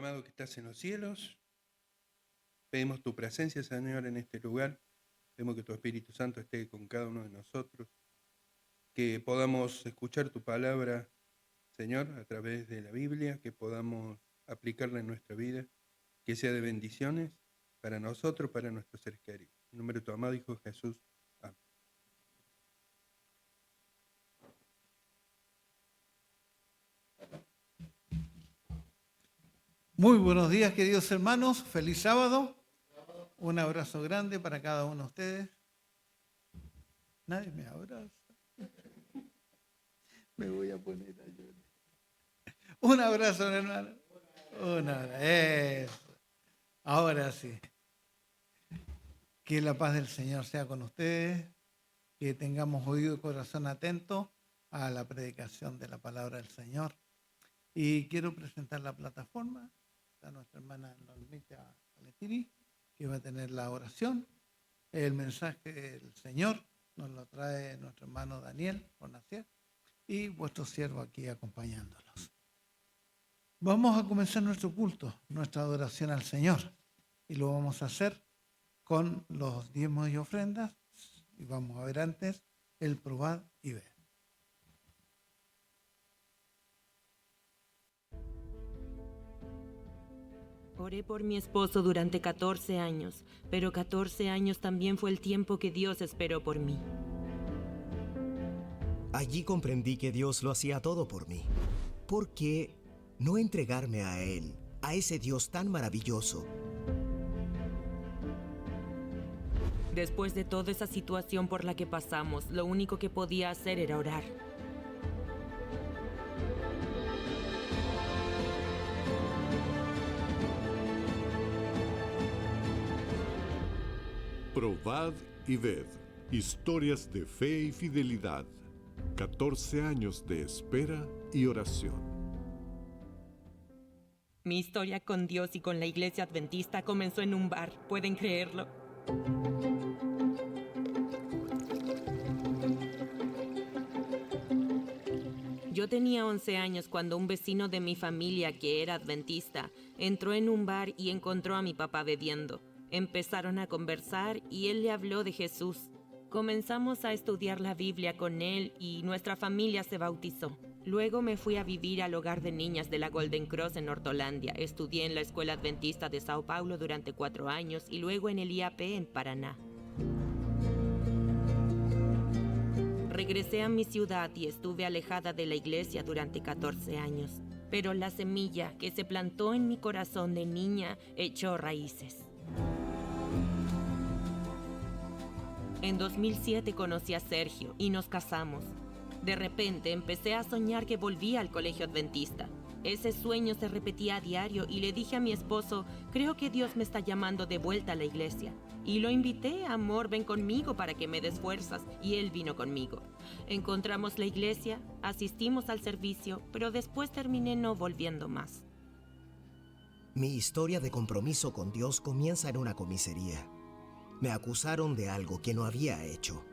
amado que estás en los cielos. Pedimos tu presencia, Señor, en este lugar. Pedimos que tu Espíritu Santo esté con cada uno de nosotros. Que podamos escuchar tu palabra, Señor, a través de la Biblia. Que podamos aplicarla en nuestra vida. Que sea de bendiciones para nosotros, para nuestros seres queridos. En nombre de tu amado Hijo Jesús. Amén. Muy buenos días, queridos hermanos. Feliz sábado. Un abrazo grande para cada uno de ustedes. Nadie me abraza. Me voy a poner a llorar. Un abrazo, hermano. Eso. Ahora sí. Que la paz del Señor sea con ustedes. Que tengamos oído y corazón atento a la predicación de la palabra del Señor. Y quiero presentar la plataforma. Está nuestra hermana Normita Aletini, que va a tener la oración. El mensaje del Señor nos lo trae nuestro hermano Daniel Bonacier y vuestro siervo aquí acompañándolos. Vamos a comenzar nuestro culto, nuestra adoración al Señor. Y lo vamos a hacer con los diezmos y ofrendas. Y vamos a ver antes el probad y ver. Oré por mi esposo durante 14 años, pero 14 años también fue el tiempo que Dios esperó por mí. Allí comprendí que Dios lo hacía todo por mí. ¿Por qué no entregarme a Él, a ese Dios tan maravilloso? Después de toda esa situación por la que pasamos, lo único que podía hacer era orar. Probad y ved. Historias de fe y fidelidad. 14 años de espera y oración. Mi historia con Dios y con la iglesia adventista comenzó en un bar, ¿pueden creerlo? Yo tenía 11 años cuando un vecino de mi familia, que era adventista, entró en un bar y encontró a mi papá bebiendo. Empezaron a conversar y él le habló de Jesús. Comenzamos a estudiar la Biblia con él y nuestra familia se bautizó. Luego me fui a vivir al hogar de niñas de la Golden Cross en Hortolandia. Estudié en la Escuela Adventista de Sao Paulo durante 4 años y luego en el IAP en Paraná. Regresé a mi ciudad y estuve alejada de la iglesia durante 14 años. Pero la semilla que se plantó en mi corazón de niña echó raíces. En 2007 conocí a Sergio y nos casamos. De repente empecé a soñar que volvía al colegio adventista. Ese sueño se repetía a diario y le dije a mi esposo, creo que Dios me está llamando de vuelta a la iglesia. Y lo invité, amor, ven conmigo para que me des fuerzas, y él vino conmigo. Encontramos la iglesia, asistimos al servicio, pero después terminé no volviendo más. Mi historia de compromiso con Dios comienza en una comisaría. Me acusaron de algo que no había hecho.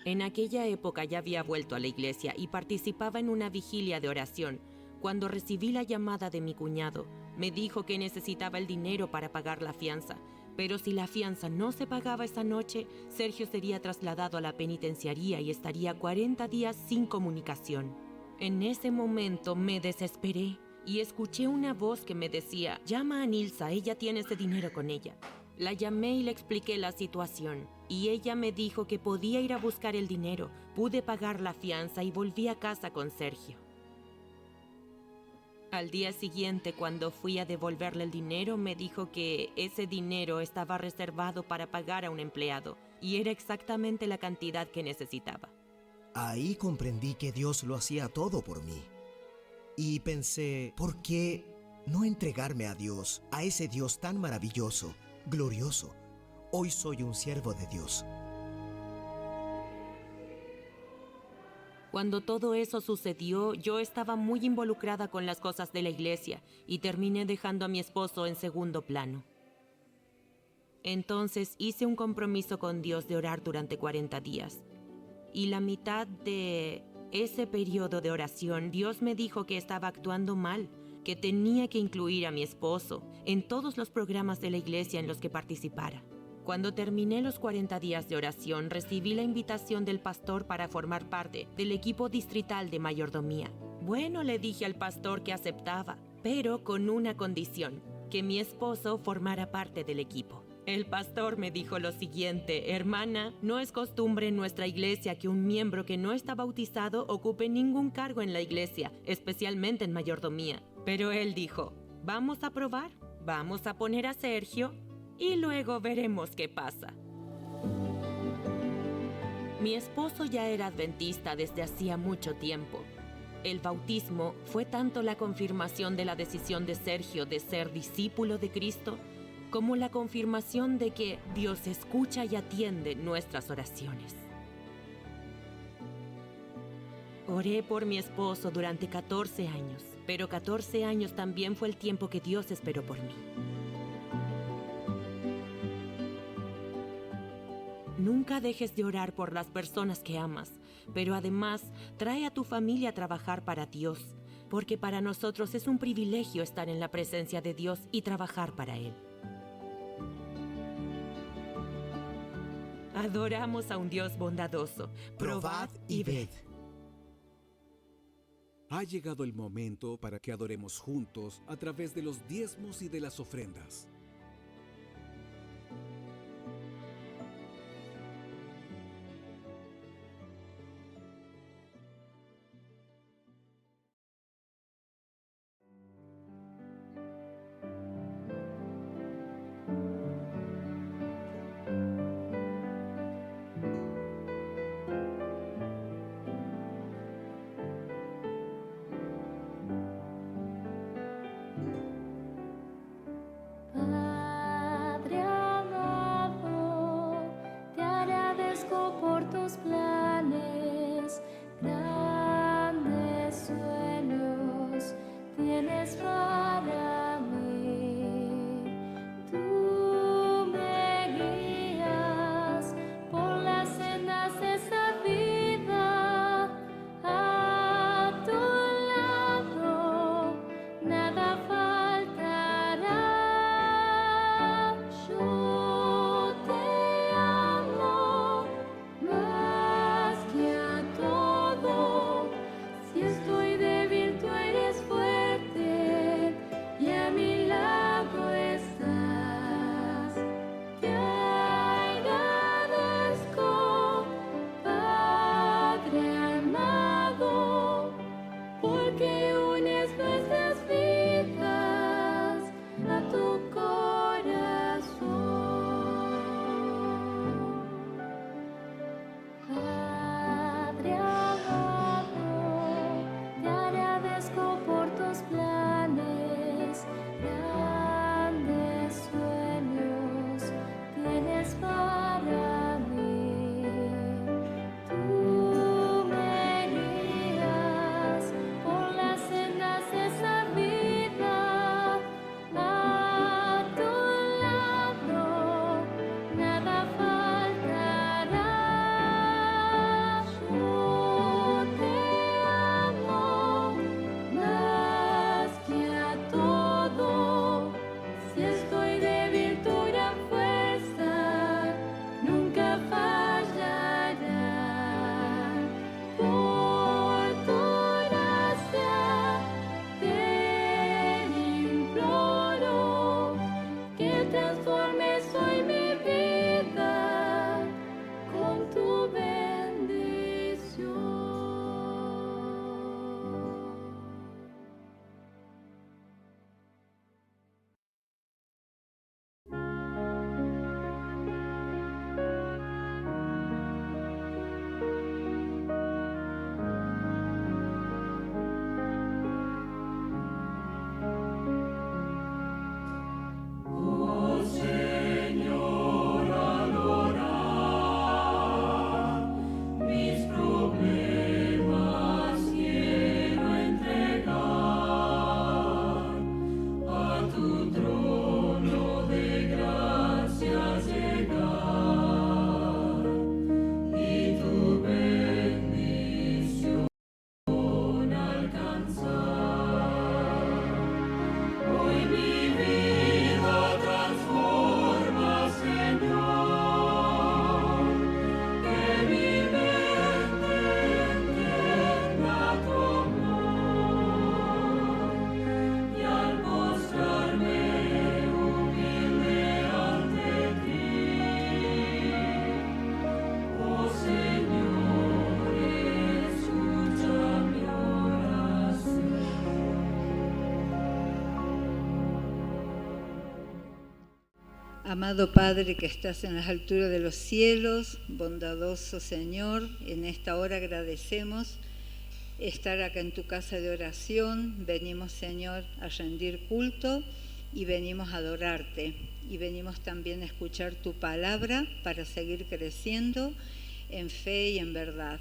En aquella época ya había vuelto a la iglesia y participaba en una vigilia de oración. Cuando recibí la llamada de mi cuñado, me dijo que necesitaba el dinero para pagar la fianza. Pero si la fianza no se pagaba esa noche, Sergio sería trasladado a la penitenciaría y estaría 40 días sin comunicación. En ese momento me desesperé y escuché una voz que me decía, llama a Nilsa, ella tiene ese dinero con ella. La llamé y le expliqué la situación, y ella me dijo que podía ir a buscar el dinero. Pude pagar la fianza y volví a casa con Sergio. Al día siguiente, cuando fui a devolverle el dinero, me dijo que ese dinero estaba reservado para pagar a un empleado, y era exactamente la cantidad que necesitaba. Ahí comprendí que Dios lo hacía todo por mí. Y pensé, ¿por qué no entregarme a Dios, a ese Dios tan maravilloso, glorioso? Hoy soy un siervo de Dios. Cuando todo eso sucedió, yo estaba muy involucrada con las cosas de la iglesia y terminé dejando a mi esposo en segundo plano. Entonces hice un compromiso con Dios de orar durante 40 días. Y la mitad de ese periodo de oración, Dios me dijo que estaba actuando mal, que tenía que incluir a mi esposo en todos los programas de la iglesia en los que participara. Cuando terminé los 40 días de oración, recibí la invitación del pastor para formar parte del equipo distrital de mayordomía. Bueno, le dije al pastor que aceptaba, pero con una condición, que mi esposo formara parte del equipo. El pastor me dijo lo siguiente: hermana, no es costumbre en nuestra iglesia que un miembro que no está bautizado ocupe ningún cargo en la iglesia, especialmente en mayordomía. Pero él dijo, vamos a probar, vamos a poner a Sergio y luego veremos qué pasa. Mi esposo ya era adventista desde hacía mucho tiempo. El bautismo fue tanto la confirmación de la decisión de Sergio de ser discípulo de Cristo, como la confirmación de que Dios escucha y atiende nuestras oraciones. Oré por mi esposo durante 14 años, pero 14 años también fue el tiempo que Dios esperó por mí. Nunca dejes de orar por las personas que amas, pero además trae a tu familia a trabajar para Dios, porque para nosotros es un privilegio estar en la presencia de Dios y trabajar para Él. Adoramos a un Dios bondadoso. Probad y ved. Ha llegado el momento para que adoremos juntos a través de los diezmos y de las ofrendas. Padre amado, te agradezco por tus planes, grandes sueños tienes para mí. Tú me guías por las sendas de esta vida, a tu lado nada faltará. Yo te amo más que a todo. Si estoy débil, tú eres fuerte, y Amado Padre que estás en las alturas de los cielos, bondadoso Señor, en esta hora agradecemos estar acá en tu casa de oración. Venimos, Señor, a rendir culto y venimos a adorarte. Y venimos también a escuchar tu palabra para seguir creciendo en fe y en verdad.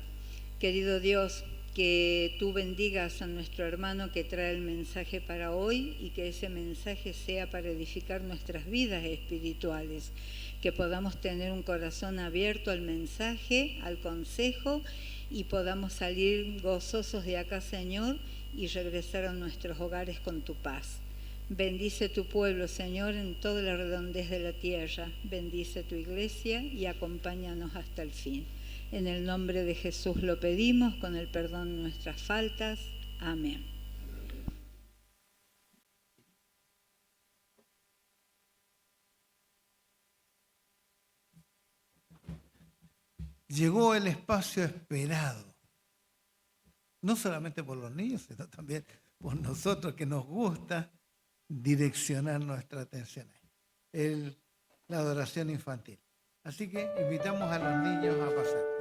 Querido Dios, que tú bendigas a nuestro hermano que trae el mensaje para hoy y que ese mensaje sea para edificar nuestras vidas espirituales, que podamos tener un corazón abierto al mensaje, al consejo y podamos salir gozosos de acá, Señor, y regresar a nuestros hogares con tu paz. Bendice tu pueblo, Señor, en toda la redondez de la tierra. Bendice tu iglesia y acompáñanos hasta el fin. En el nombre de Jesús lo pedimos, con el perdón de nuestras faltas. Amén. Llegó el espacio esperado, no solamente por los niños, sino también por nosotros que nos gusta direccionar nuestra atención ahí. La adoración infantil. Así que invitamos a los niños a pasar.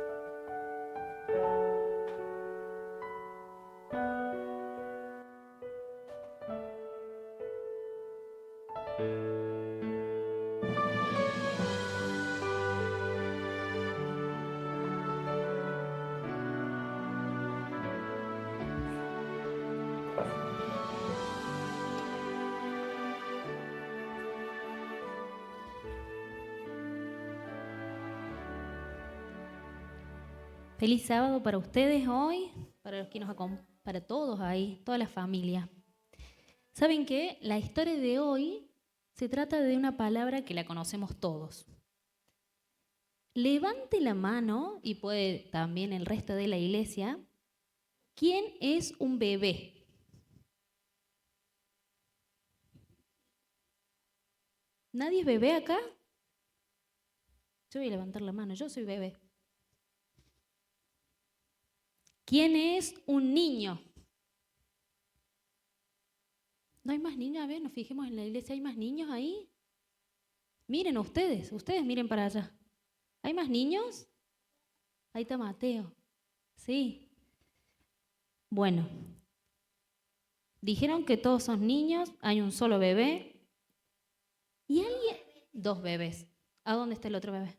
Feliz sábado para ustedes hoy, para los que para todos ahí, toda la familia. ¿Saben qué? La historia de hoy se trata de una palabra que la conocemos todos. Levante la mano, y puede también el resto de la iglesia, ¿quién es un bebé? ¿Nadie es bebé acá? Yo voy a levantar la mano, yo soy bebé. ¿Quién es un niño? ¿No hay más niños? A ver, nos fijemos en la iglesia, ¿hay más niños ahí? Miren ustedes miren para allá. ¿Hay más niños? Ahí está Mateo. Sí. Bueno, dijeron que todos son niños, hay un solo bebé. ¿Y alguien? 2 bebés. ¿A dónde está el otro bebé?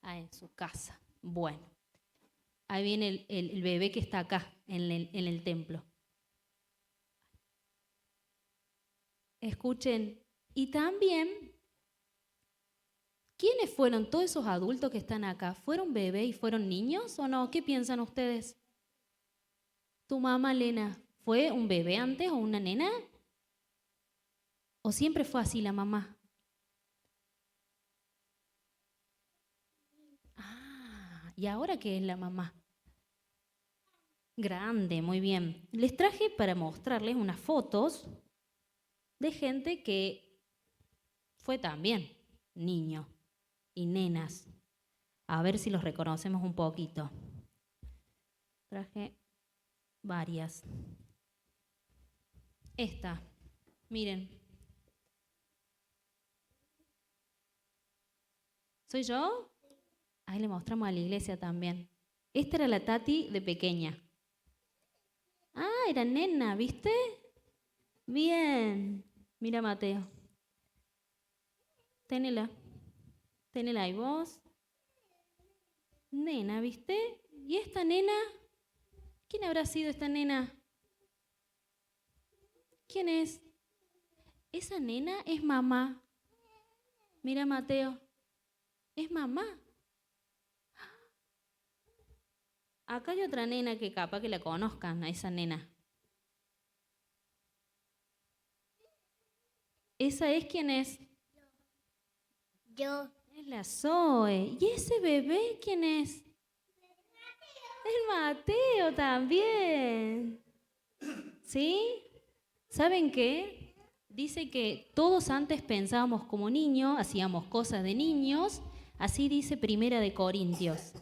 Ah, en su casa. Bueno, ahí viene el bebé que está acá, en el templo. Escuchen, y también, ¿quiénes fueron todos esos adultos que están acá? ¿Fueron bebés y fueron niños o no? ¿Qué piensan ustedes? ¿Tu mamá, Elena, fue un bebé antes o una nena? ¿O siempre fue así la mamá? ¿Y ahora qué es la mamá? Grande, muy bien. Les traje para mostrarles unas fotos de gente que fue también niño y nenas. A ver si los reconocemos un poquito. Traje varias. Esta, miren. ¿Soy yo? Ahí le mostramos a la iglesia también. Esta era la Tati de pequeña. Ah, era nena, ¿viste? Bien. Mira, Mateo. Tenela ahí vos. Nena, ¿viste? ¿Y esta nena? ¿Quién habrá sido esta nena? ¿Quién es? Esa nena es mamá. Mira, Mateo. Es mamá. Acá hay otra nena que capaz que la conozcan, a esa nena. ¿Esa es quién es? Yo. Es la Zoe. ¿Y ese bebé quién es? El Mateo también. ¿Sí? ¿Saben qué? Dice que todos antes pensábamos como niños, hacíamos cosas de niños, así dice 1 Corintios.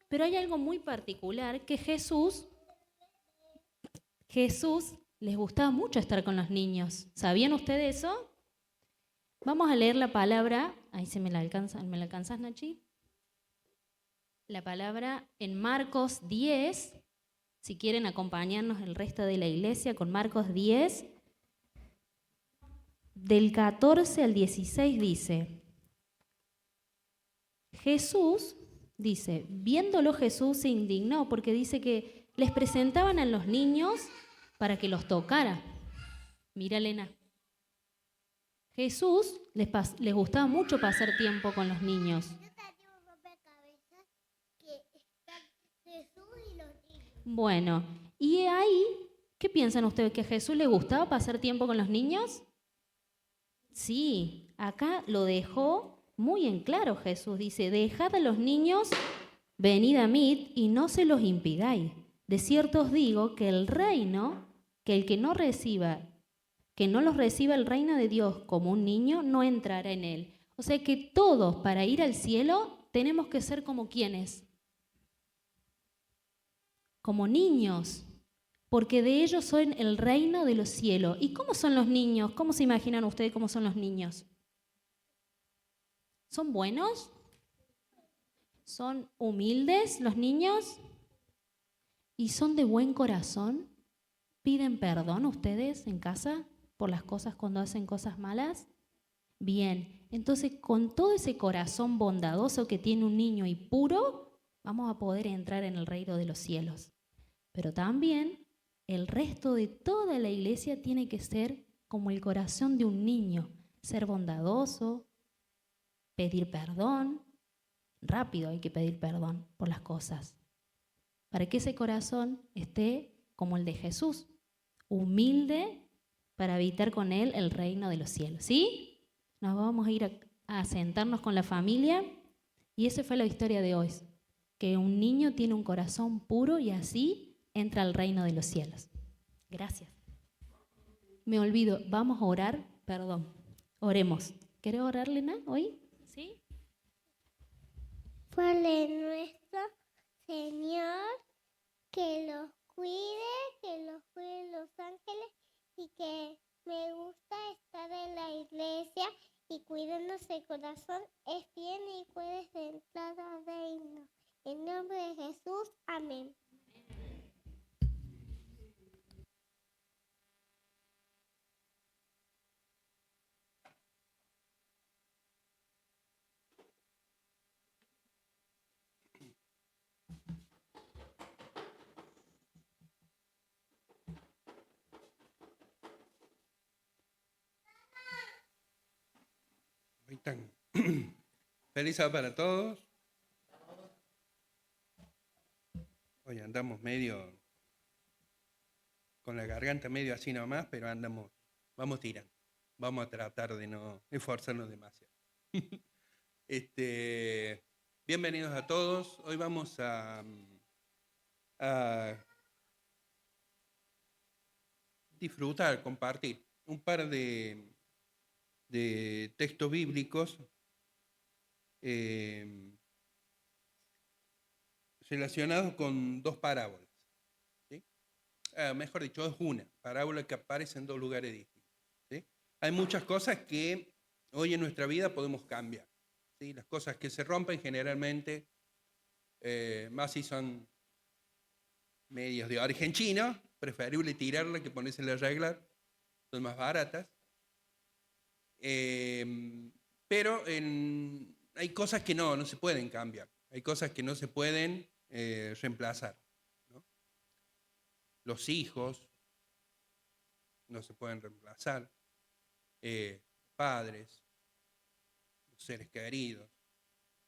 Pero hay algo muy particular que Jesús les gustaba mucho estar con los niños. ¿Sabían ustedes eso? Vamos a leer la palabra, ahí se me la alcanzas, Nachi. La palabra en Marcos 10, si quieren acompañarnos el resto de la iglesia con Marcos 10, del 14 al 16 dice, Jesús, dice, viéndolo Jesús se indignó porque dice que les presentaban a los niños para que los tocara. Mira, Elena. Jesús les gustaba mucho pasar tiempo con los niños. Bueno, y ahí, ¿qué piensan ustedes? ¿Que a Jesús le gustaba pasar tiempo con los niños? Sí, acá lo dejó muy en claro Jesús. Dice, dejad a los niños, venid a mí y no se los impidáis. De cierto os digo que el reino, que el que no los reciba el reino de Dios como un niño, no entrará en él. O sea que todos para ir al cielo tenemos que ser como quienes. Como niños, porque de ellos son el reino de los cielos. ¿Y cómo son los niños? ¿Cómo se imaginan ustedes cómo son los niños? ¿Son buenos? ¿Son humildes los niños? ¿Y son de buen corazón? ¿Piden perdón ustedes en casa por las cosas cuando hacen cosas malas? Bien, entonces con todo ese corazón bondadoso que tiene un niño y puro, vamos a poder entrar en el reino de los cielos. Pero también el resto de toda la iglesia tiene que ser como el corazón de un niño, ser bondadoso, pedir perdón, rápido hay que pedir perdón por las cosas, para que ese corazón esté como el de Jesús, humilde para habitar con él el reino de los cielos. ¿Sí? Nos vamos a ir a sentarnos con la familia y esa fue la historia de hoy, que un niño tiene un corazón puro y así entra al reino de los cielos. Gracias. Me olvido, vamos a orar, perdón, oremos. ¿Querés orar, Lena, hoy? ¿Sí? Padre nuestro, Señor, que los cuide los ángeles y que me gusta estar en la iglesia y cuídanos el corazón, es bien y puedes entrar al reino. En nombre de Jesús, amén. Ahí están. Feliz sábado para todos. Hoy andamos medio con la garganta medio así nomás, pero vamos tirando. Vamos a tratar de no esforzarnos demasiado. Bienvenidos a todos. Hoy vamos a disfrutar, compartir un par de textos bíblicos relacionados con dos parábolas. ¿Sí? Mejor dicho, es una parábola que aparece en dos lugares distintos. ¿Sí? Hay muchas cosas que hoy en nuestra vida podemos cambiar. ¿Sí? Las cosas que se rompen generalmente, más si son medios de origen chino, preferible tirarla que ponérsela a arreglar, son más baratas. Pero hay cosas que no se pueden cambiar, hay cosas que no se pueden reemplazar, ¿no? Los hijos no se pueden reemplazar, padres, los seres queridos,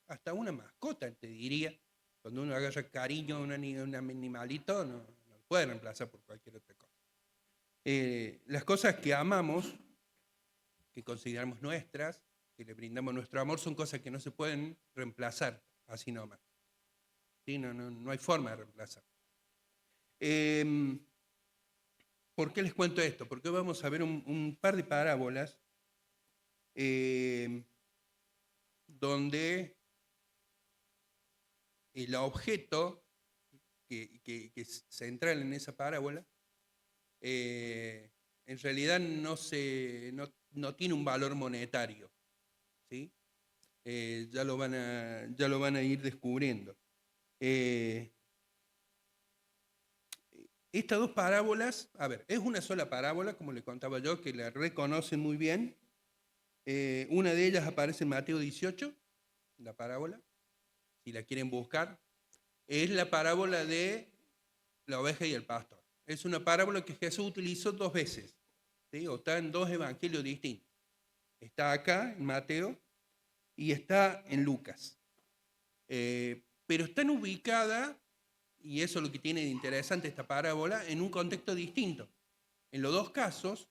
hasta una mascota, te diría, cuando uno agarra cariño a un animalito, no lo puede reemplazar por cualquier otra cosa. Las cosas que amamos, que consideramos nuestras, que le brindamos nuestro amor, son cosas que no se pueden reemplazar así nomás. ¿Sí? No hay forma de reemplazar. ¿Por qué les cuento esto? Porque hoy vamos a ver un par de parábolas donde el objeto que es central en esa parábola en realidad no tiene un valor monetario, ¿sí? Ya lo van a ir descubriendo. Estas dos parábolas, a ver, es una sola parábola, como le contaba yo, que la reconocen muy bien. Una de ellas aparece en Mateo 18, la parábola, si la quieren buscar. Es la parábola de la oveja y el pastor. Es una parábola que Jesús utilizó 2 veces, ¿sí? O está en 2 evangelios distintos. Está acá, en Mateo, y está en Lucas. Pero están ubicadas, y eso es lo que tiene de interesante esta parábola, en un contexto distinto. En los 2 casos,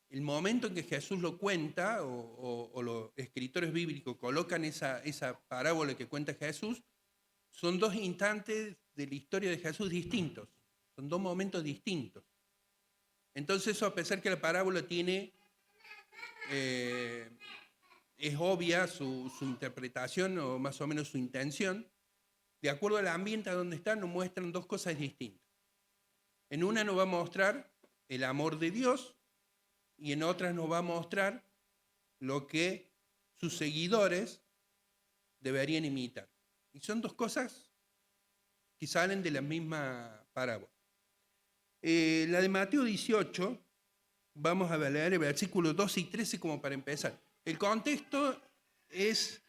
el momento en que Jesús lo cuenta, o los escritores bíblicos colocan esa parábola que cuenta Jesús, son 2 instantes de la historia de Jesús distintos. Son 2 momentos distintos. Entonces eso, a pesar que la parábola tiene, es obvia su interpretación o más o menos su intención, de acuerdo al ambiente a donde están, nos muestran 2 cosas distintas. En una nos va a mostrar el amor de Dios y en otra nos va a mostrar lo que sus seguidores deberían imitar. Y son 2 cosas que salen de la misma parábola. La de Mateo 18, vamos a leer el versículo 12 y 13 como para empezar. El contexto es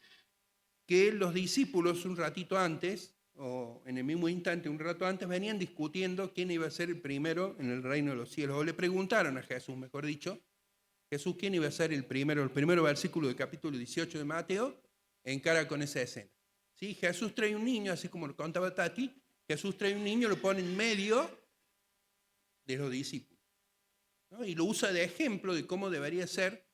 que los discípulos un ratito antes, o en el mismo instante, un rato antes, venían discutiendo quién iba a ser el primero en el reino de los cielos. O le preguntaron a Jesús, mejor dicho, Jesús, ¿quién iba a ser el primero? El primer versículo del capítulo 18 de Mateo encara con esa escena. ¿Sí? Jesús trae un niño, así como lo contaba Tati, Jesús trae un niño, lo pone en medio de los discípulos, ¿no? Y lo usa de ejemplo de cómo debería ser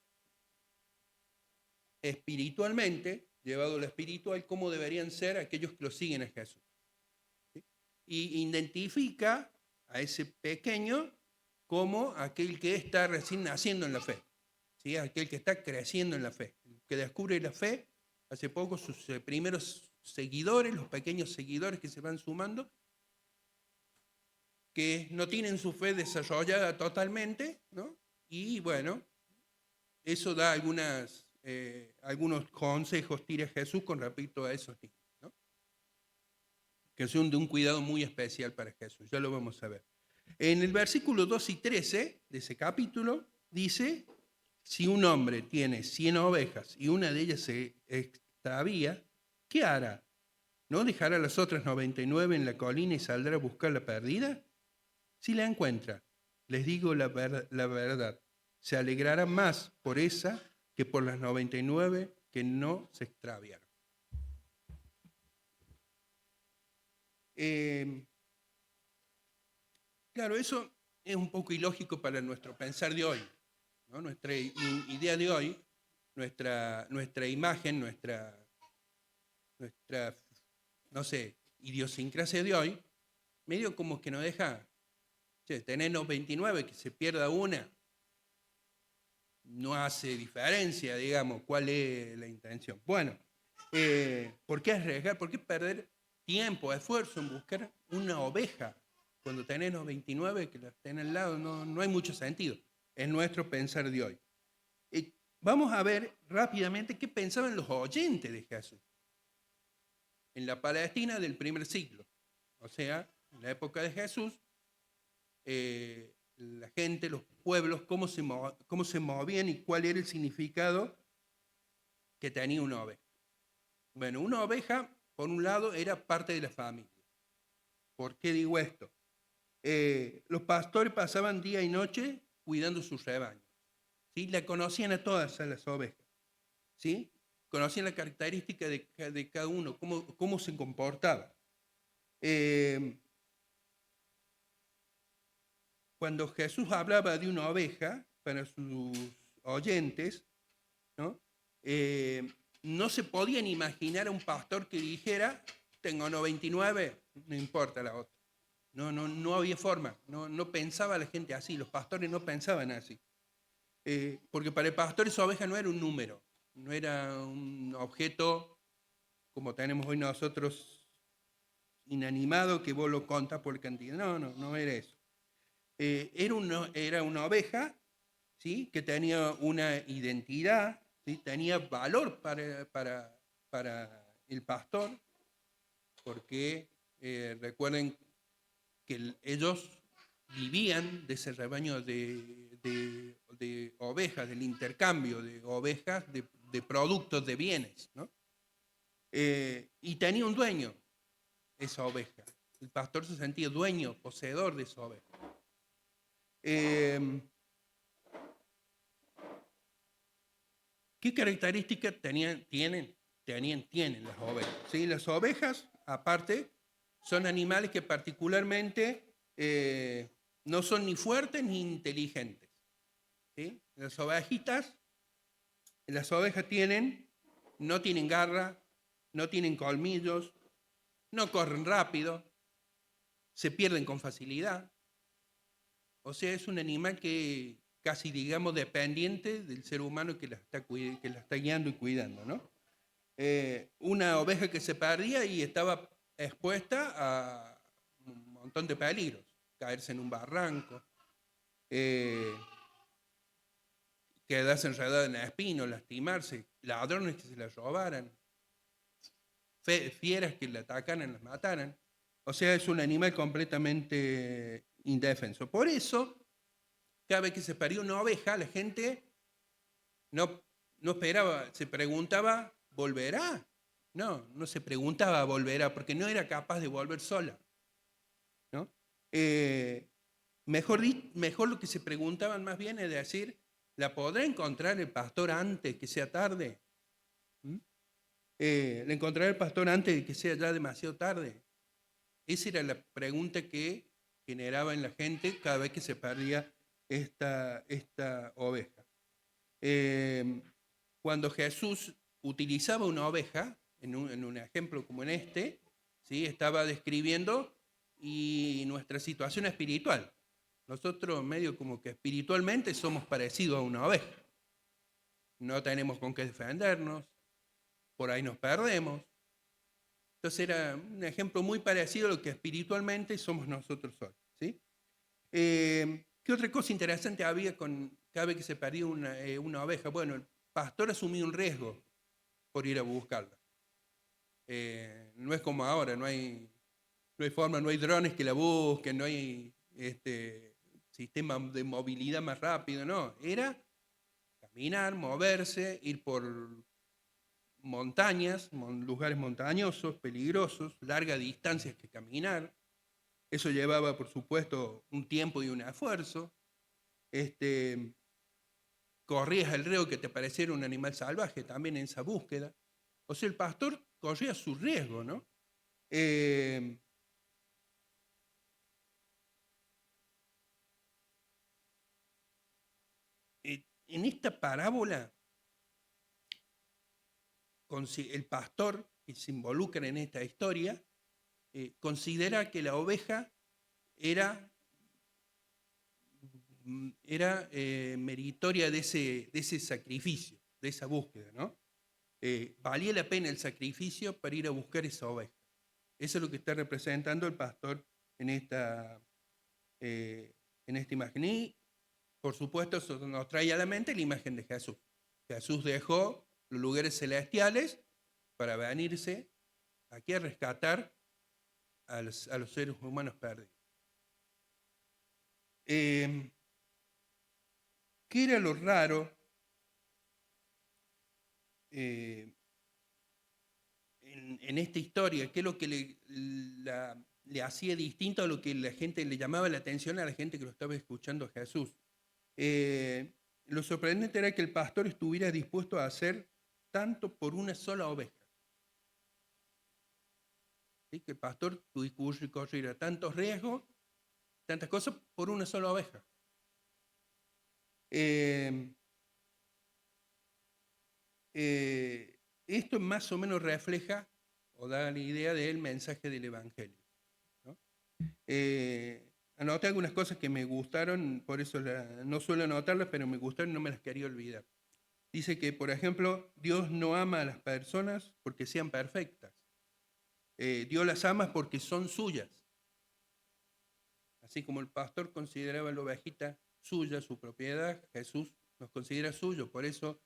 espiritualmente, llevado a lo espiritual, cómo deberían ser aquellos que lo siguen a Jesús. ¿Sí? Y identifica a ese pequeño como aquel que está recién naciendo en la fe, ¿sí? Aquel que está creciendo en la fe, que descubre la fe, hace poco sus primeros seguidores, los pequeños seguidores que se van sumando, que no tienen su fe desarrollada totalmente, ¿no? Y bueno, eso da algunos consejos, tira Jesús con respecto a esos niños, ¿no? Que son de un cuidado muy especial para Jesús, ya lo vamos a ver. En el versículo 2 y 13 de ese capítulo dice, si un hombre tiene 100 ovejas y una de ellas se extravía, ¿qué hará? ¿No dejará las otras 99 en la colina y saldrá a buscar la perdida? Si la encuentra, les digo la verdad, se alegrará más por esa que por las 99 que no se extraviaron. Claro, eso es un poco ilógico para nuestro pensar de hoy, ¿no? Nuestra idea de hoy, nuestra imagen, nuestra, no sé, idiosincrasia de hoy, medio como que nos deja, tenernos 29, que se pierda una, no hace diferencia, digamos, cuál es la intención. Bueno, ¿por qué arriesgar? ¿Por qué perder tiempo, esfuerzo en buscar una oveja cuando tenemos 29 que las tenés al lado? No hay mucho sentido. Es nuestro pensar de hoy. Vamos a ver rápidamente qué pensaban los oyentes de Jesús en la Palestina del primer siglo. O sea, en la época de Jesús, la gente, los pueblos, cómo se movían y cuál era el significado que tenía una oveja. Bueno, una oveja, por un lado, era parte de la familia. ¿Por qué digo esto? Los pastores pasaban día y noche cuidando sus rebaños, ¿sí? La conocían a todas las ovejas, ¿sí? Conocían la característica de cada uno, cómo se comportaba. Cuando Jesús hablaba de una oveja para sus oyentes, ¿no? No se podían imaginar a un pastor que dijera, tengo 99, no importa la otra. No había forma, no pensaba la gente así, los pastores no pensaban así. Porque para el pastor esa oveja no era un número, no era un objeto como tenemos hoy nosotros inanimado que vos lo contás por cantidad, no era eso. Era una oveja, ¿sí? Que tenía una identidad, ¿sí? Tenía valor para el pastor, porque recuerden que ellos vivían de ese rebaño de ovejas, del intercambio de ovejas, de productos, de bienes, ¿no? Y tenía un dueño esa oveja. El pastor se sentía dueño, poseedor de esa oveja. ¿Qué características tienen las ovejas? ¿Sí? Las ovejas, aparte, son animales que particularmente no son ni fuertes ni inteligentes. ¿Sí? Las ovejas no tienen garra, no tienen colmillos, no corren rápido, se pierden con facilidad. O sea, es un animal que casi, digamos, dependiente del ser humano que la está guiando y cuidando, ¿no? Una oveja que se perdía y estaba expuesta a un montón de peligros, caerse en un barranco, quedarse enredada en espinos, lastimarse, ladrones que se la robaran, fieras que la atacaran, las mataran. O sea, es un animal completamente indefenso. Por eso, cada vez que se perdía una oveja, la gente no esperaba, se preguntaba, ¿volverá? No se preguntaba, ¿volverá? Porque no era capaz de volver sola, ¿no? Mejor lo que se preguntaban más bien es decir, ¿la podrá encontrar el pastor antes que sea tarde? ¿La encontrará el pastor antes de que sea ya demasiado tarde? Esa era la pregunta que generaba en la gente cada vez que se perdía esta oveja. Cuando Jesús utilizaba una oveja, en un ejemplo como en este, ¿sí? Estaba describiendo nuestra situación espiritual. Nosotros medio como que espiritualmente somos parecidos a una oveja. No tenemos con qué defendernos, por ahí nos perdemos. Entonces era un ejemplo muy parecido a lo que espiritualmente somos nosotros hoy, ¿sí? ¿Qué otra cosa interesante había con cada vez que se perdía una oveja? Bueno, el pastor asumía un riesgo por ir a buscarla. No es como ahora, no hay forma, no hay drones que la busquen, no hay sistema de movilidad más rápido, no. Era caminar, moverse, ir por montañas, lugares montañosos, peligrosos, largas distancias que caminar. Eso llevaba, por supuesto, un tiempo y un esfuerzo. Corrías el riesgo que te pareciera un animal salvaje también en esa búsqueda. O sea, el pastor corría su riesgo, ¿no? En esta parábola, el pastor que se involucra en esta historia considera que la oveja era meritoria de ese sacrificio, de esa búsqueda, ¿no? Valía la pena el sacrificio para ir a buscar esa oveja. Eso es lo que está representando el pastor en esta imagen. Y, por supuesto, eso nos trae a la mente la imagen de Jesús. Jesús dejó los lugares celestiales para venirse aquí a rescatar a los seres humanos perdidos. ¿Qué era lo raro en esta historia? ¿Qué es lo que le hacía distinto a lo que la gente le llamaba la atención a la gente que lo estaba escuchando a Jesús? Lo sorprendente era que el pastor estuviera dispuesto a hacer tanto por una sola oveja. ¿Sí? Que el pastor corriera tantos riesgos, tantas cosas por una sola oveja. Esto más o menos refleja o da la idea del mensaje del Evangelio, ¿no? Anoté algunas cosas que me gustaron, por eso no suelo anotarlas, pero me gustaron y no me las quería olvidar. Dice que, por ejemplo, Dios no ama a las personas porque sean perfectas. Dios las ama porque son suyas. Así como el pastor consideraba la ovejita suya, su propiedad, Jesús nos considera suyo. Por eso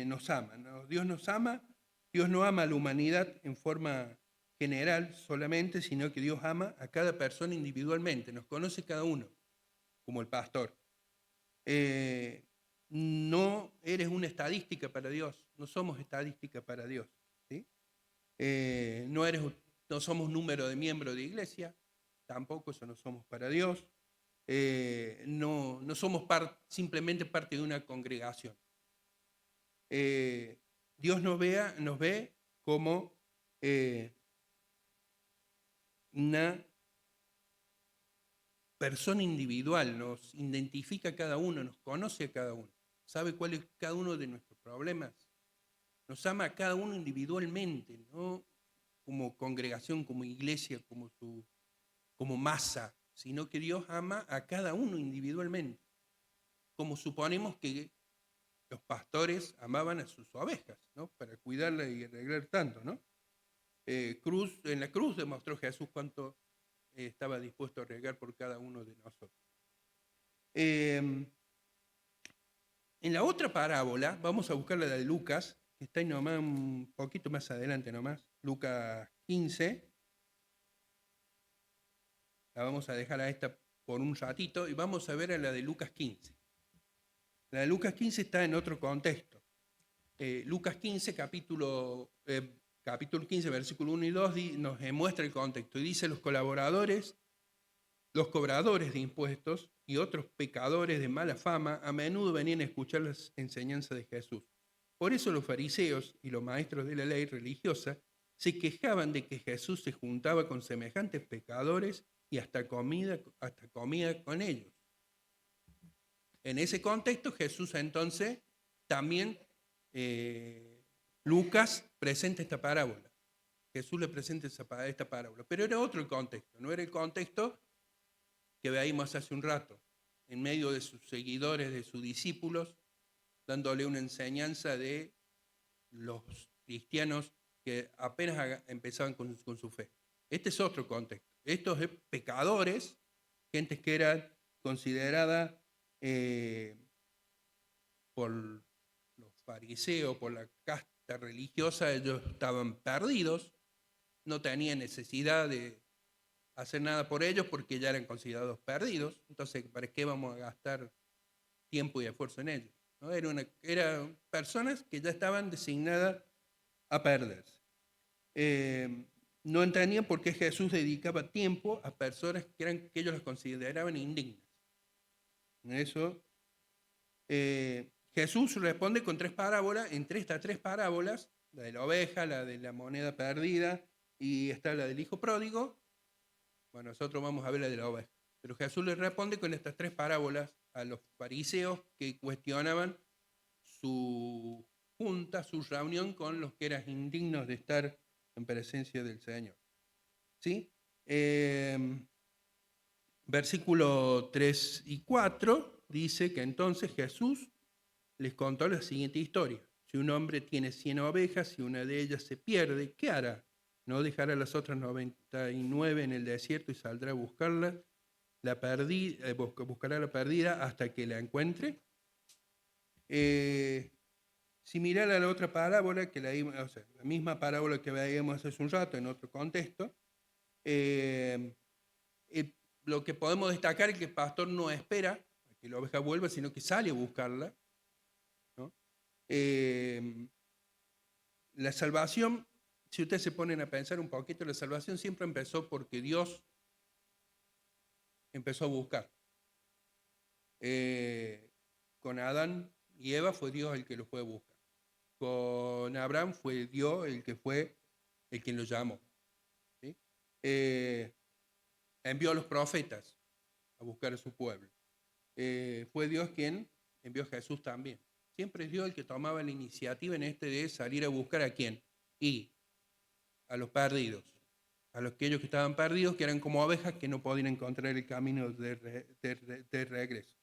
nos ama, ¿no? Dios nos ama. Dios no ama a la humanidad en forma general solamente, sino que Dios ama a cada persona individualmente. Nos conoce cada uno, como el pastor. No eres una estadística para Dios. No somos estadística para Dios, ¿sí? No somos número de miembros de iglesia, tampoco eso no somos para Dios. No somos simplemente parte de una congregación. Dios nos ve como una persona individual, nos identifica a cada uno, nos conoce a cada uno, sabe cuál es cada uno de nuestros problemas, nos ama a cada uno individualmente, no como congregación, como iglesia, como masa, sino que Dios ama a cada uno individualmente, como suponemos que los pastores amaban a sus ovejas, ¿no? Para cuidarlas y arreglar tanto, ¿no? En la cruz demostró Jesús cuánto estaba dispuesto a arriesgar por cada uno de nosotros. En la otra parábola, vamos a buscar la de Lucas, que está ahí nomás, un poquito más adelante nomás, Lucas 15. La vamos a dejar a esta por un ratito y vamos a ver a la de Lucas 15. La de Lucas 15 está en otro contexto. Lucas 15, capítulo 15, versículo 1 y 2, nos muestra el contexto. Y dice, los cobradores de impuestos y otros pecadores de mala fama a menudo venían a escuchar las enseñanzas de Jesús. Por eso los fariseos y los maestros de la ley religiosa se quejaban de que Jesús se juntaba con semejantes pecadores y hasta comida con ellos. En ese contexto, Jesús entonces también, Lucas presenta esta parábola. Jesús le presenta esta parábola, pero era otro el contexto, no era el contexto que veíamos hace un rato, en medio de sus seguidores, de sus discípulos, dándole una enseñanza de los cristianos que apenas empezaban con su fe. Este es otro contexto. Estos pecadores, gente que era considerada por los fariseos, por la casta religiosa, ellos estaban perdidos, no tenían necesidad de hacer nada por ellos porque ya eran considerados perdidos. Entonces, ¿para qué vamos a gastar tiempo y esfuerzo en ellos? ¿No? Eran personas que ya estaban designadas a perderse. No entendían por qué Jesús dedicaba tiempo a personas que ellos las consideraban indignas. En eso, Jesús responde con 3 parábolas. Entre estas 3 parábolas, la de la oveja, la de la moneda perdida y está la del hijo pródigo. Bueno, nosotros vamos a ver la de la oveja. Pero Jesús le responde con estas 3 parábolas a los fariseos que cuestionaban su junta, su reunión con los que eran indignos de estar en presencia del Señor. ¿Sí? Versículo 3 y 4 dice que entonces Jesús les contó la siguiente historia. Si un hombre tiene 100 ovejas y una de ellas se pierde, ¿qué hará? ¿No dejará las otras 99 en el desierto y saldrá a buscarla? Buscará la perdida hasta que la encuentre. Similar a la otra parábola, la misma parábola que veíamos hace un rato en otro contexto, lo que podemos destacar es que el pastor no espera a que la oveja vuelva, sino que sale a buscarla, ¿no? La salvación, si ustedes se ponen a pensar un poquito, la salvación siempre empezó porque Dios empezó a buscar. Con Adán y Eva fue Dios el que lo fue a buscar. Con Abraham fue Dios el quien lo llamó. ¿Sí? Envió a los profetas a buscar a su pueblo. Fue Dios quien envió a Jesús también. Siempre es Dios el que tomaba la iniciativa en de salir a buscar a quién. Y a los perdidos, a aquellos que estaban perdidos, que eran como ovejas que no podían encontrar el camino de regreso.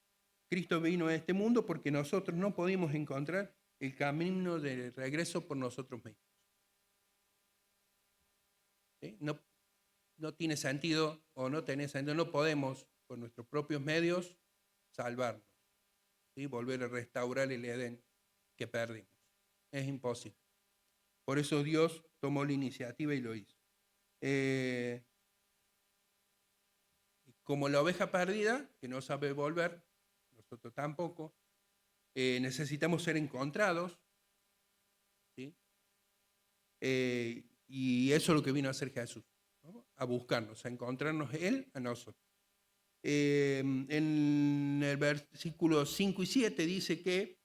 Cristo vino a este mundo porque nosotros no podíamos encontrar el camino de regreso por nosotros mismos. ¿Sí? no tiene sentido o no tiene sentido, no podemos por nuestros propios medios salvarnos, ¿sí? Volver a restaurar el Edén que perdimos. Es imposible. Por eso Dios tomó la iniciativa y lo hizo. Como la oveja perdida, que no sabe volver, nosotros tampoco, necesitamos ser encontrados, ¿sí? Y eso es lo que vino a hacer Jesús, ¿no? A buscarnos, a encontrarnos Él a nosotros. En el versículo 5 y 7 dice que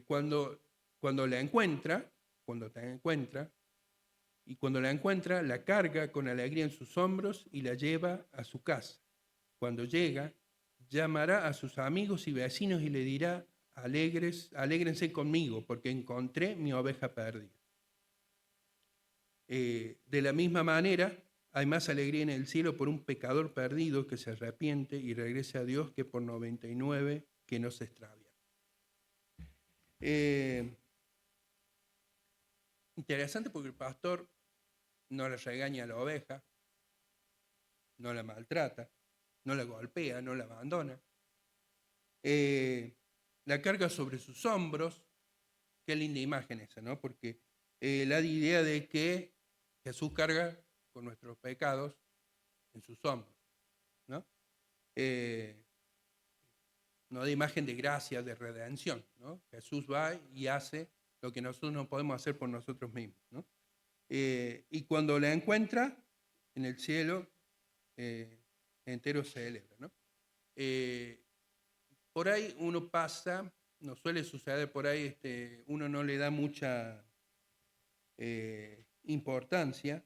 cuando la encuentra, y cuando la encuentra, la carga con alegría en sus hombros y la lleva a su casa. Cuando llega, llamará a sus amigos y vecinos y le dirá: alégrense conmigo, porque encontré mi oveja perdida. De la misma manera, hay más alegría en el cielo por un pecador perdido que se arrepiente y regrese a Dios que por 99 que no se extravia. Interesante porque el pastor no le regaña a la oveja, no la maltrata, no la golpea, no la abandona. La carga sobre sus hombros. Qué linda imagen esa, ¿no? Porque la idea de que Jesús carga con nuestros pecados en sus hombros, ¿no? No de imagen de gracia, de redención, ¿no? Jesús va y hace lo que nosotros no podemos hacer por nosotros mismos, ¿no? Y cuando la encuentra en el cielo, entero se celebra, ¿no? Por ahí uno pasa, nos suele suceder por ahí, uno no le da mucha importancia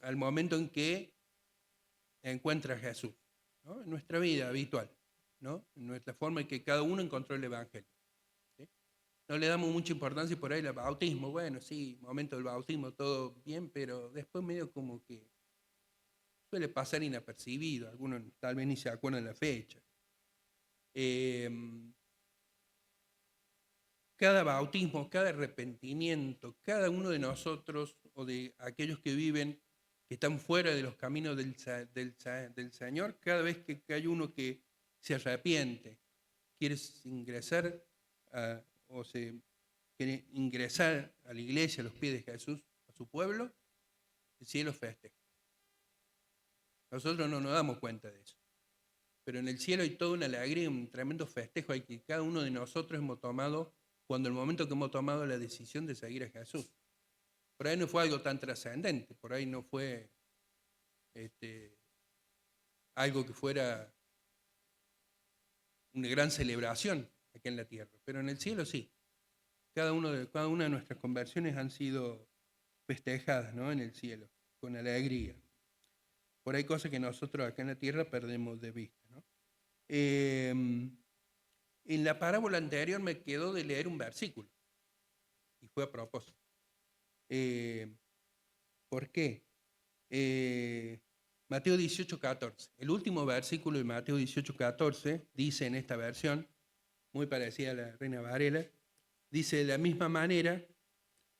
al momento en que encuentra a Jesús, ¿no? En nuestra vida habitual, ¿no? En nuestra forma en que cada uno encontró el Evangelio. No le damos mucha importancia y por ahí el bautismo, bueno, sí, momento del bautismo, todo bien, pero después medio como que suele pasar inapercibido, algunos tal vez ni se acuerdan la fecha. Cada bautismo, cada arrepentimiento, cada uno de nosotros o de aquellos que viven, que están fuera de los caminos del Señor, cada vez que hay uno que se arrepiente, quiere ingresar quiere ingresar a la iglesia, a los pies de Jesús, a su pueblo, el cielo festeja. Nosotros no nos damos cuenta de eso. Pero en el cielo hay toda una alegría, un tremendo festejo hay que cada uno de nosotros hemos tomado cuando el momento que hemos tomado la decisión de seguir a Jesús. Por ahí no fue algo tan trascendente, por ahí no fue algo que fuera una gran celebración aquí en la tierra, pero en el cielo sí. Cada una de nuestras conversiones han sido festejadas, ¿no? En el cielo, con alegría. Por ahí cosas que nosotros acá en la tierra perdemos de vista, ¿no? En la parábola anterior me quedó de leer un versículo, y fue a propósito. ¿Por qué? Mateo 18:14. El último versículo de Mateo 18:14 dice en esta versión, muy parecida a la Reina Varela, dice: de la misma manera,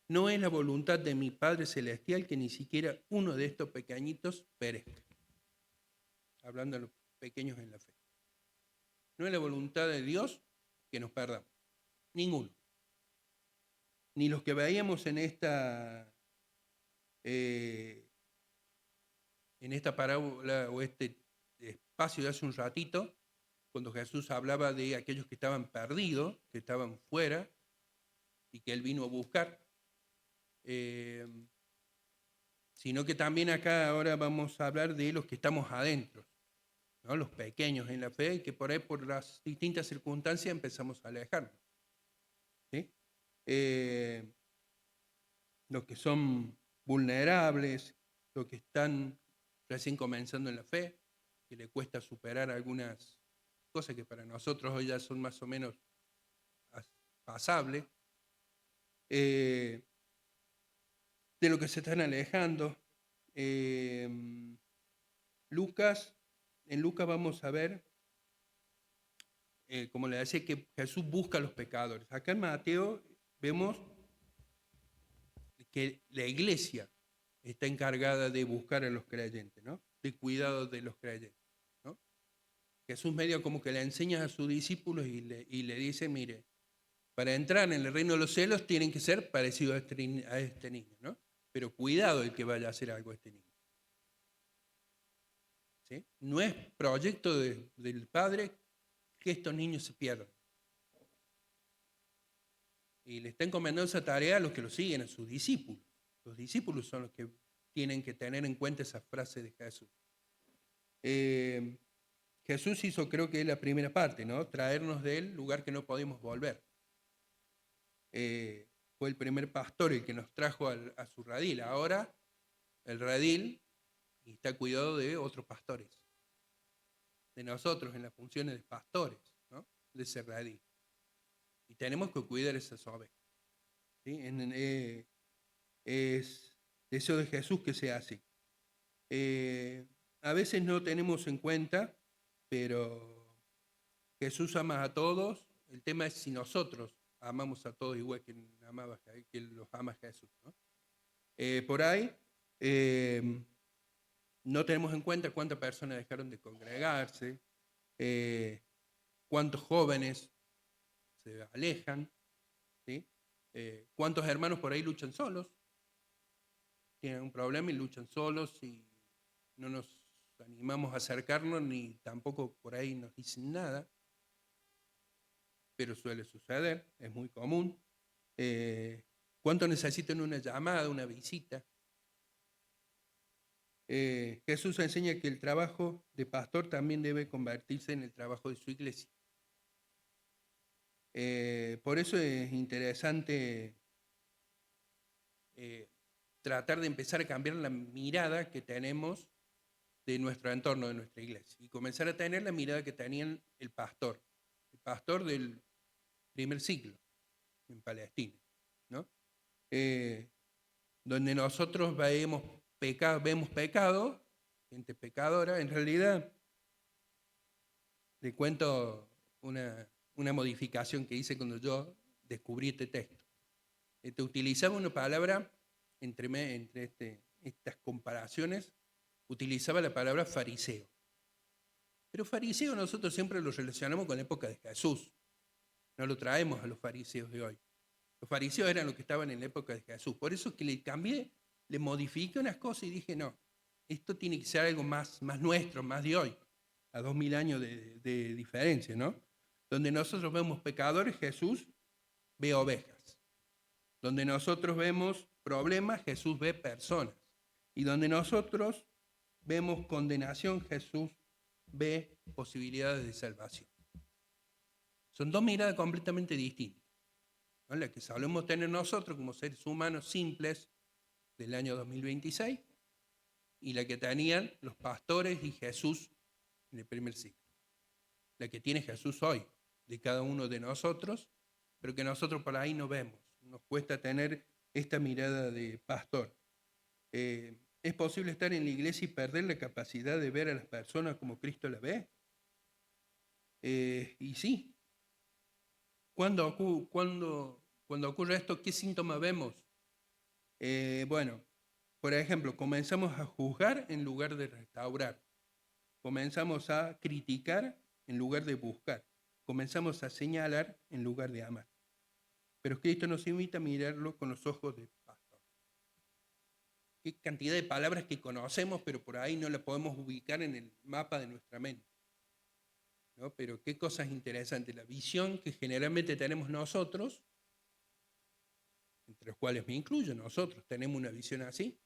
no es la voluntad de mi Padre Celestial que ni siquiera uno de estos pequeñitos perezca. Hablando de los pequeños en la fe. No es la voluntad de Dios que nos perdamos. Ninguno. Ni los que veíamos en esta parábola o este espacio de hace un ratito, cuando Jesús hablaba de aquellos que estaban perdidos, que estaban fuera y que Él vino a buscar, sino que también acá ahora vamos a hablar de los que estamos adentro, ¿no? Los pequeños en la fe y que por ahí por las distintas circunstancias empezamos a alejarnos, ¿sí? Los que son vulnerables, los que están recién comenzando en la fe, que le cuesta superar algunas cosas que para nosotros hoy ya son más o menos pasables, de lo que se están alejando. En Lucas vamos a ver, como le decía, que Jesús busca a los pecadores. Acá en Mateo vemos que la iglesia está encargada de buscar a los creyentes, ¿no? De cuidado de los creyentes, ¿no? Jesús medio como que le enseña a sus discípulos y le dice, mire, para entrar en el reino de los cielos tienen que ser parecidos a este niño, ¿no? Pero cuidado el que vaya a hacer algo a este niño. ¿Sí? No es proyecto del Padre que estos niños se pierdan. Y le está encomendando esa tarea a los que lo siguen, a sus discípulos. Los discípulos son los que tienen que tener en cuenta esa frase de Jesús. Jesús hizo, creo que es la primera parte, ¿no? Traernos del lugar que no podemos volver. Fue el primer pastor el que nos trajo a su redil. Ahora el redil está cuidado de otros pastores, de nosotros en las funciones de pastores, ¿no? De ese redil. Y tenemos que cuidar esas ovejas. ¿Sí? Es deseo de Jesús que sea así. A veces no tenemos en cuenta, pero Jesús ama a todos. El tema es si nosotros amamos a todos igual que los ama Jesús, ¿no? Por ahí no tenemos en cuenta cuántas personas dejaron de congregarse, cuántos jóvenes se alejan, ¿sí? Cuántos hermanos por ahí luchan solos, tienen un problema y luchan solos y no nos animamos a acercarnos ni tampoco por ahí nos dicen nada, pero suele suceder, es muy común. ¿Cuántos necesitan una llamada, una visita? Jesús enseña que el trabajo de pastor también debe convertirse en el trabajo de su iglesia. Por eso es interesante tratar de empezar a cambiar la mirada que tenemos de nuestro entorno, de nuestra iglesia, y comenzar a tener la mirada que tenía el pastor del primer siglo en Palestina, ¿no? Donde nosotros vemos pecado, gente pecadora. En realidad, le cuento una modificación que hice cuando yo descubrí este texto. Utilizaba una palabra, entre estas comparaciones, utilizaba la palabra fariseo. Pero fariseo nosotros siempre lo relacionamos con la época de Jesús. No lo traemos a los fariseos de hoy. Los fariseos eran los que estaban en la época de Jesús. Por eso es que le cambié, le modifiqué unas cosas y dije, no, esto tiene que ser algo más nuestro, más de hoy, a 2000 años de diferencia, ¿no? Donde nosotros vemos pecadores, Jesús ve ovejas. Donde nosotros vemos problemas, Jesús ve personas. Y donde nosotros vemos condenación, Jesús ve posibilidades de salvación. Son dos miradas completamente distintas, ¿no? La que solemos tener nosotros como seres humanos simples del año 2026 y la que tenían los pastores y Jesús en el primer siglo. La que tiene Jesús hoy, de cada uno de nosotros, pero que nosotros por ahí no vemos. Nos cuesta tener esta mirada de pastor. ¿Es posible estar en la iglesia y perder la capacidad de ver a las personas como Cristo las ve? Y sí. Cuando ocurre esto, ¿qué síntomas vemos? Bueno, por ejemplo, comenzamos a juzgar en lugar de restaurar. Comenzamos a criticar en lugar de buscar. Comenzamos a señalar en lugar de amar. Pero Cristo nos invita a mirarlo con los ojos de pastor. Qué cantidad de palabras que conocemos, pero por ahí no las podemos ubicar en el mapa de nuestra mente, ¿no? Pero qué cosas interesantes. La visión que generalmente tenemos nosotros, entre los cuales me incluyo, nosotros tenemos una visión así,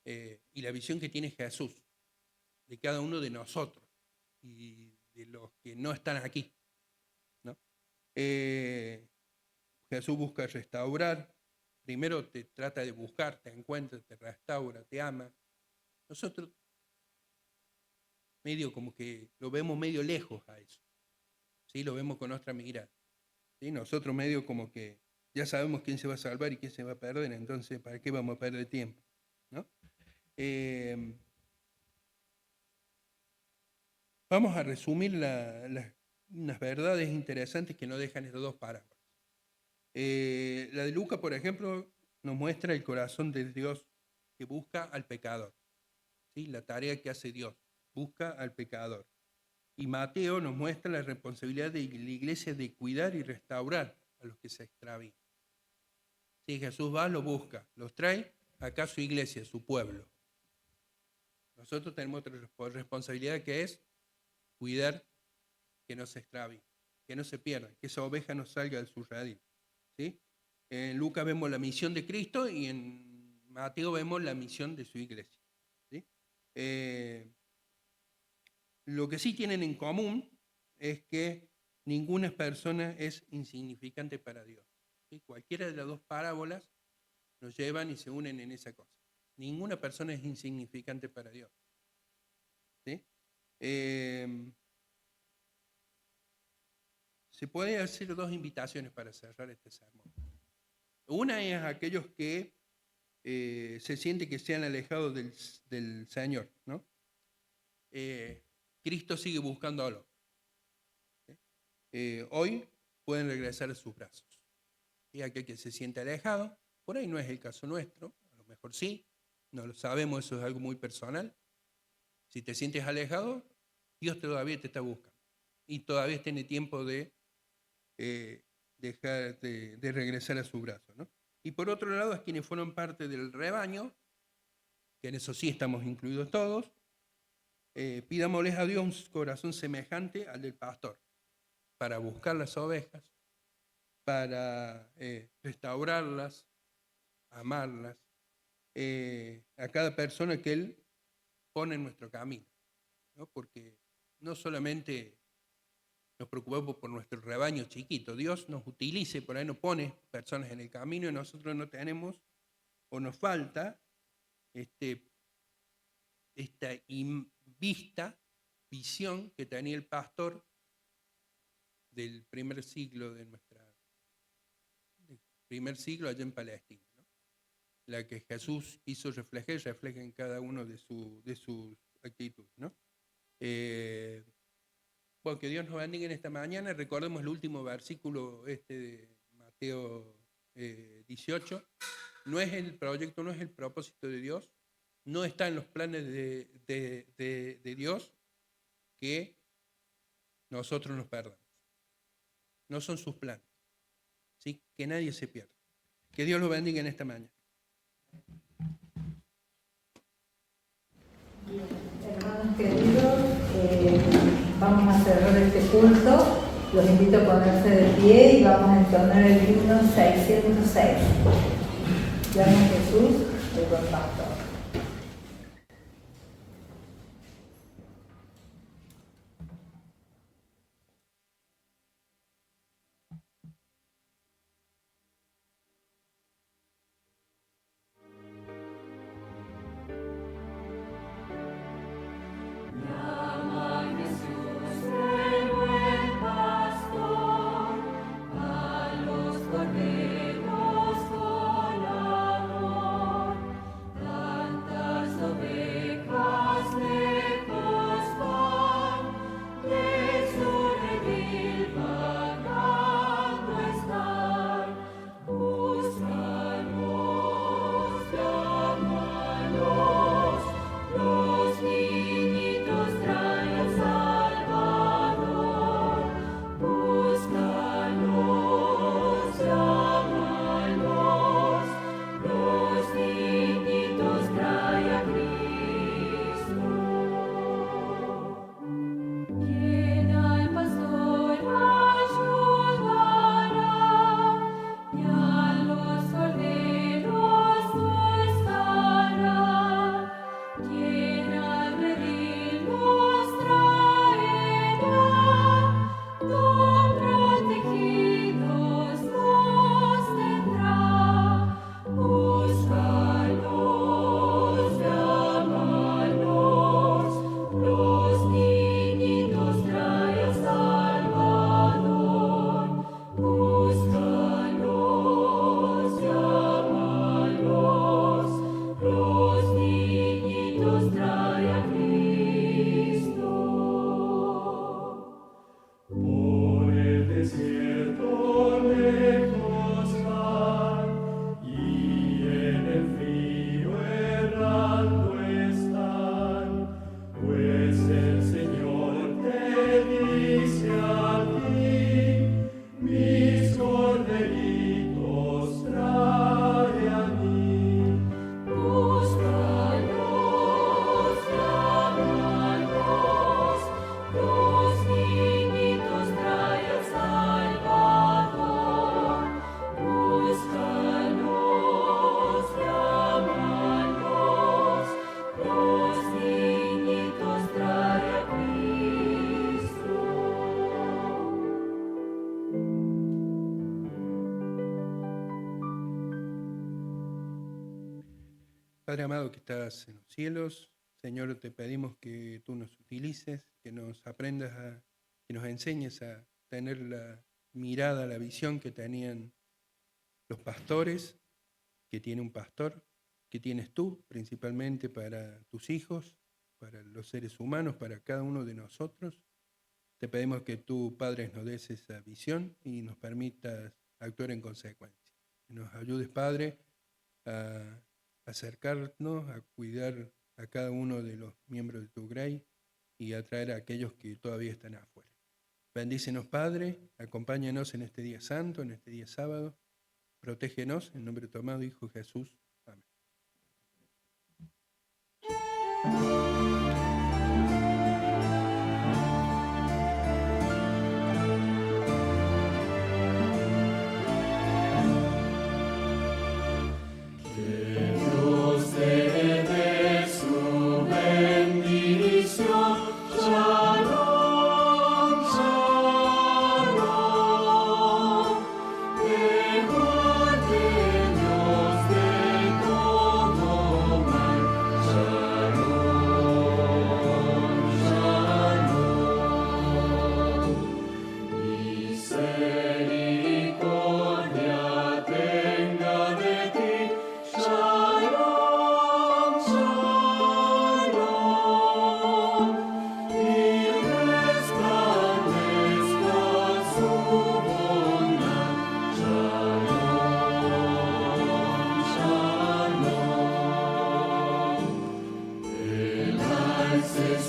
y la visión que tiene Jesús, de cada uno de nosotros, y de los que no están aquí, ¿no? Jesús busca restaurar. Primero te trata de buscar, te encuentra, te restaura, te ama. Nosotros medio como que lo vemos medio lejos a eso, ¿sí? Lo vemos con nuestra mirada, ¿sí? Nosotros medio como que ya sabemos quién se va a salvar y quién se va a perder, entonces ¿para qué vamos a perder tiempo? ¿No? Vamos a resumir unas verdades interesantes que no dejan estas dos parábolas. La de Lucas, por ejemplo, nos muestra el corazón de Dios que busca al pecador. ¿Sí? La tarea que hace Dios, busca al pecador. Y Mateo nos muestra la responsabilidad de la iglesia de cuidar y restaurar a los que se extravían. Si Jesús va, los busca, los trae acá a su iglesia, a su pueblo. Nosotros tenemos otra responsabilidad que es cuidar que no se extravíen, que no se pierdan, que esa oveja no salga de su redil. ¿Sí? En Lucas vemos la misión de Cristo y en Mateo vemos la misión de su iglesia. ¿Sí? Lo que sí tienen en común es que ninguna persona es insignificante para Dios. ¿Sí? Cualquiera de las dos parábolas nos llevan y se unen en esa cosa. Ninguna persona es insignificante para Dios. ¿Sí? Se pueden hacer dos invitaciones para cerrar este sermón. Una es a aquellos que se sienten que se han alejado del Señor, ¿no? Cristo sigue buscándolo. ¿Sí? Hoy pueden regresar a sus brazos. Y aquel que se siente alejado, por ahí no es el caso nuestro, a lo mejor sí, no lo sabemos, eso es algo muy personal. Si te sientes alejado, Dios todavía te está buscando y todavía tiene tiempo de dejar de regresar a su brazo, ¿no? Y por otro lado, a quienes fueron parte del rebaño, que en eso sí estamos incluidos todos, pidámosles a Dios un corazón semejante al del pastor, para buscar las ovejas, para restaurarlas, amarlas, a cada persona que Él pone en nuestro camino, ¿no? Porque no solamente nos preocupamos por nuestro rebaño chiquito, Dios nos utiliza y por ahí nos pone personas en el camino y nosotros no tenemos o nos falta esta visión que tenía el pastor del primer siglo del primer siglo allá en Palestina, ¿no? La que Jesús quiso reflejar y refleja en cada uno de sus actitudes, ¿no? Bueno, que Dios nos bendiga en esta mañana. Recordemos el último versículo de Mateo 18. No es el proyecto, no es el propósito de Dios, no está en los planes de Dios que nosotros nos perdamos. No son sus planes. ¿Sí? Que nadie se pierda. Que Dios los bendiga en esta mañana. Hermanos queridos, vamos a cerrar este culto. Los invito a ponerse de pie y vamos a entonar el himno 606. Llamo a Jesús, el buen pastor. Por el desierto lejos van y Padre amado que estás en los cielos, Señor, te pedimos que tú nos utilices, que nos que nos enseñes a tener la mirada, la visión que tenían los pastores, que tiene un pastor, que tienes tú principalmente para tus hijos, para los seres humanos, para cada uno de nosotros. Te pedimos que tú, Padre, nos des esa visión y nos permitas actuar en consecuencia. Que nos ayudes, Padre, a acercarnos, a cuidar a cada uno de los miembros de tu Grey y a traer a aquellos que todavía están afuera. Bendícenos, Padre, acompáñanos en este día santo, en este día sábado. Protégenos, en nombre de tu amado Hijo Jesús. Amén.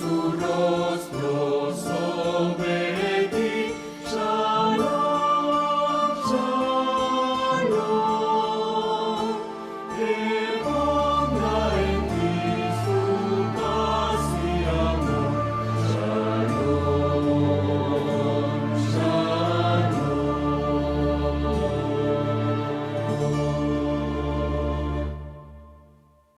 Su